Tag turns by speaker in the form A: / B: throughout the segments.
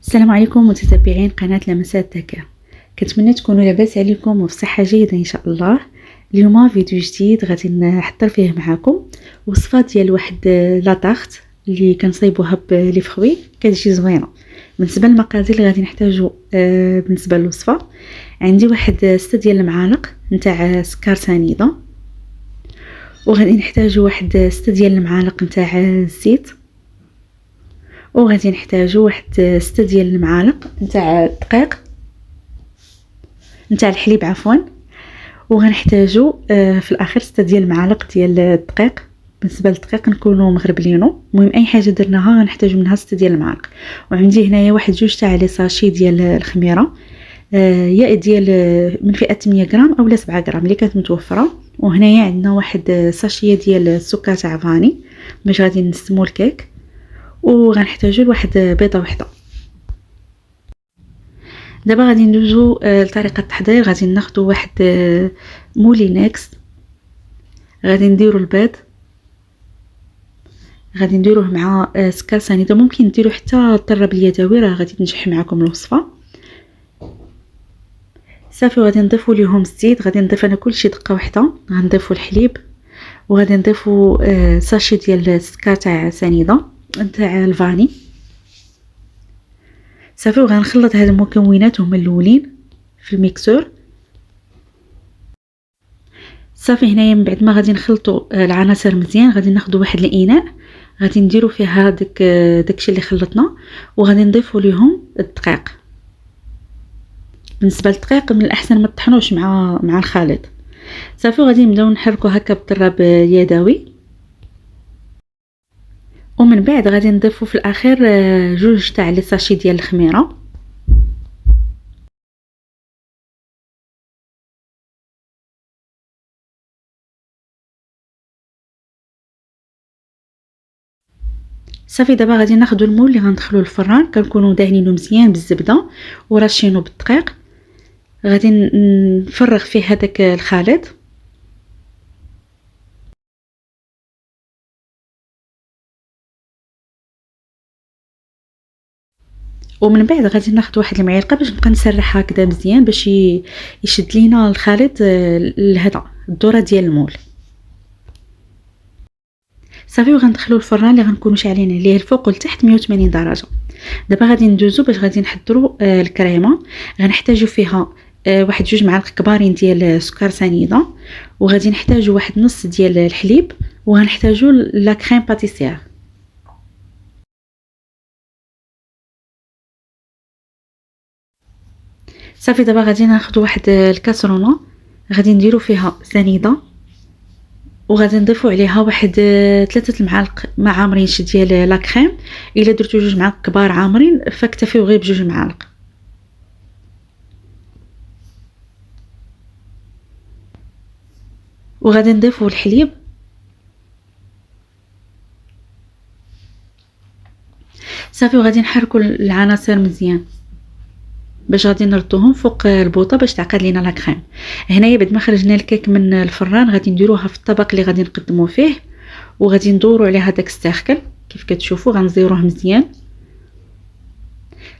A: السلام عليكم متتبعين قناة لمسات ذكاء. كنتمنى تكونوا لاباس عليكم وفي صحة جيدة ان شاء الله. اليوم فيديو جديد غادي نحضر فيه معكم وصفة ديال واحد لاطاخت اللي كنصايبوها بلي فخوي كتجي زوينه. بالنسبه للمقادير اللي غادي نحتاجو بالنسبه للوصفه، عندي واحد 6 ديال المعالق نتاع سكر سنيده، وغادي نحتاجو واحد 6 ديال المعالق نتاع الزيت، وغادي نحتاجو واحد 6 ديال المعالق نتاع الدقيق نتاع الحليب عفوا، وغنحتاجو في الاخر 6 ديال المعالق ديال الدقيق. بالنسبه للدقيق نكونوا مغربلينو، المهم اي حاجه درناها غنحتاجو منها 6 ديال المعالق. وعندي هنايا واحد 2 تاع لي ساشي ديال الخميره، يا ديال من فئه 8 غرام اولا 7 غرام اللي كانت متوفره. وهنايا عندنا واحد ساشيه ديال السكر تاع فاني باش غادي نسمو الكيك، وغنحتاجو لواحد بيضه وحده. دابا غادي ندوزو لطريقه التحضير. غادي ناخدو واحد مولينكس، غادي نديرو البيض، غادي نديروه مع سكر سنيده، ممكن ديروا حتى الطرب اليدوي راه غادي تنجح معكم الوصفه. صافي غادي نضيفو ليهم الزيت، غادي نضيف انا كلشي دقه واحده. غنضيفو الحليب، وغادي نضيفو ساشي ديال السكر تاع سنيده نتاع الفاني. صافي وغنخلط هاد المكونات هما الاولين في الميكسور. صافي هنايا من بعد ما غادي نخلطوا العناصر مزيان، غادي ناخذوا واحد الاناء غادي نديروا فيها داكشي اللي خلطنا، وغادي نضيفوا ليهم الدقيق. بالنسبه للدقيق من الاحسن ما تطحنوش مع الخليط. صافي غادي نبداو نحركوا هكا بالضرب يدوي، ومن بعد غادي نضيفوا في الاخير 2 تاع لي ساشي ديال الخميره. صافي دابا غادي ناخذوا المول اللي غندخلوه الفران، كنكونوا داهنينه مزيان بالزبده وراشينه بالدقيق. غادي نفرغ فيه هذاك الخليط، ومن بعد غادي ناخذ واحد المعلقه باش نبقى نسرح هكذا مزيان باش يشد لينا الخليط لهذا الذره ديال المول. صافي وغندخلو الفران اللي غنكونوا شاعلين عليه الفوق والتحت 180 درجه. دابا غادي ندوزو باش غادي نحضروا الكريمه. غنحتاجو فيها واحد 2 معالق كبارين ديال سكر سنيده، وغادي نحتاجو واحد نص ديال الحليب، وغنحتاجو لا كريم باتيسير. صافي دابا غادي ناخذ واحد الكاسرونه غادي نديرو فيها سنيده، وغادي نضيفوا عليها واحد 3 المعالق ما عامرينش ديال لا كريم. الا درتو 2 معالق كبار عامرين فاكتفيو غير ب2 معالق. وغادي نضيفوا الحليب. صافي وغادي نحركوا العناصر مزيان باش غادي نردوهم فوق البوطه باش تعقد لينا لا كريم. هنايا بعد ما خرجنا الكيك من الفران غادي نديروها في الطبق اللي غادي نقدموا فيه، وغادي ندوروا عليها داك الساخكل كيف كتشوفوا غنزيروه مزيان.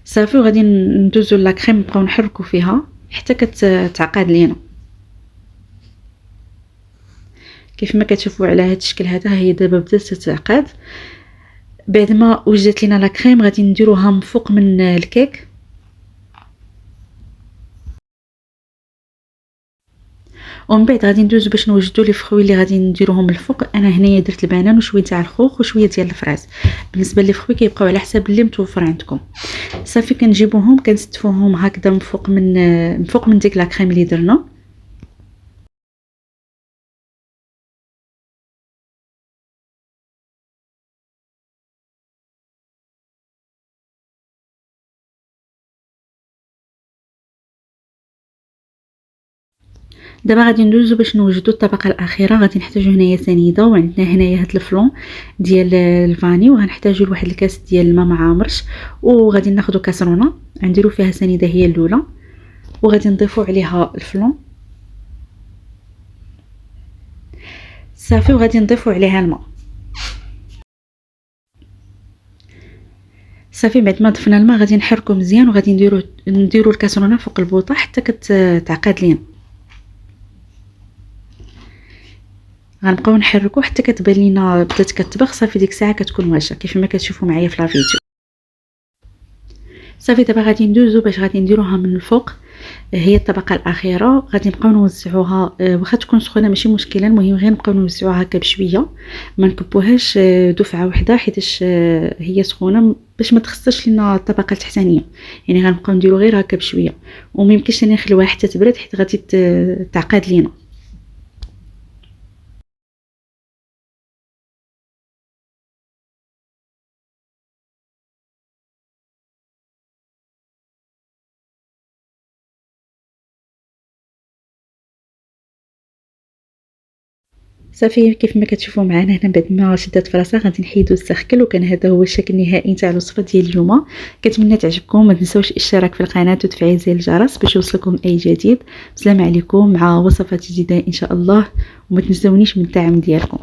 A: صافي وغادي ندوزو لا كريم نبقاو نحركوا فيها حتى كتعقد لينا كيف ما كتشوفوا على هذا الشكل. هذا هي دابا بدات تتعقد. بعد ما وجدت لينا لا كريم غادي نديروها من فوق من الكيك، ومن بعد غادي ندوزو باش نوجدوا لي فخوي اللي غادي نديروهم الفوق. انا هنايا درت البنان وشويه تاع الخوخ وشويه ديال الفراز. بالنسبه لي فخوي كيبقاو على حسب اللي متوفر عندكم. صافي كنجيبوهم كنستفوهم هكذا من فوق من ديك لا كريم اللي درنا. دابا غادي ندوزو باش نوجدوا الطبقه الاخيره. غادي نحتاجو هنايا سنيده، وعندنا هنايا هاد الفلون ديال الفاني، وغنحتاجو لواحد الكاس ديال الماء ما عامرش، وغادي ناخذوا كاسرونه نديرو فيها سنيده هي الاولى، وغادي نضيفو عليها الفلون. صافي وغادي نضيفو عليها الماء. صافي بعد ما ضفنا الماء غادي نحركو مزيان وغادي نديرو الكاسرونه فوق البوطه حتى كتعقد لينا. غنبقاو نحركو حتى كتبان لينا بدات كتطبخ. صافي ديك الساعه كتكون واجده كيف ما كتشوفوا معايا في لا فيديو. صافي دابا غادي ندوزو باش غادي نديروها من الفوق. هي الطبقه الاخيره غادي نبقاو نوزعوها، واخا تكون سخونه ماشي مشكله، المهم غير نبقاو نوزعوها هكا بشويه، ما نكبوهاش دفعه واحده حيتاش هي سخونه باش ما تخسرش لنا الطبقه التحتانيه. يعني غنبقاو نديرو غير هكا بشويه، وما يمكنش نخليوها حتى تبرد حيت غادي تعقد لينا. صافي كيف ما كتشوفوا معنا هنا بعد ما شدات في راسها غادي نحيدو السخكل. وكان هذا هو الشكل النهائي نتاع الوصفه ديال اليوم. كنتمنى تعجبكم، ما تنساوش الاشتراك في القناه وتفعيل زر الجرس باش يوصلكم اي جديد. بسلام عليكم مع وصفات جديده ان شاء الله، وما تنسونيش من الدعم ديالكم.